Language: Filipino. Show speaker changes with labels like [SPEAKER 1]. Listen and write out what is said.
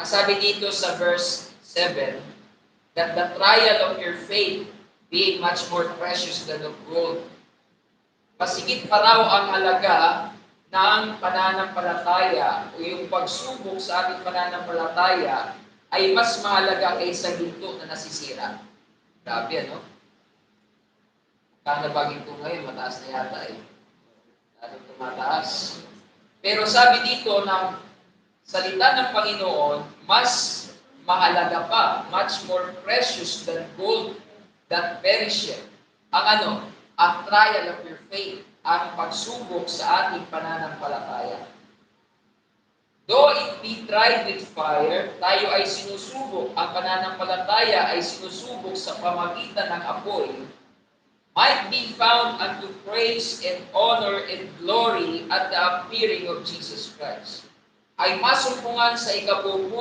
[SPEAKER 1] Ang sabi dito sa verse 7, that the trial of your faith, being much more precious than of gold. Masigit pa raw ang halaga ng pananampalataya o yung pagsubok sa ating pananampalataya ay mas mahalaga kaysa ginto na nasisira. Grabe, ano? Kaya ba ginto ngayon, mataas na yata eh. Lalong tumataas. Pero sabi dito ng salita ng Panginoon, mas mahalaga pa, much more precious than gold that perisheth. Ang ano? Ang trial of your faith, ang pagsubok sa ating pananampalataya. Though it be tried with fire, tayo ay sinusubok, ang pananampalataya ay sinusubok sa pamagitan ng apoy, might be found unto praise and honor and glory at the appearing of Jesus Christ. Ay masumpungan sa ikapupuri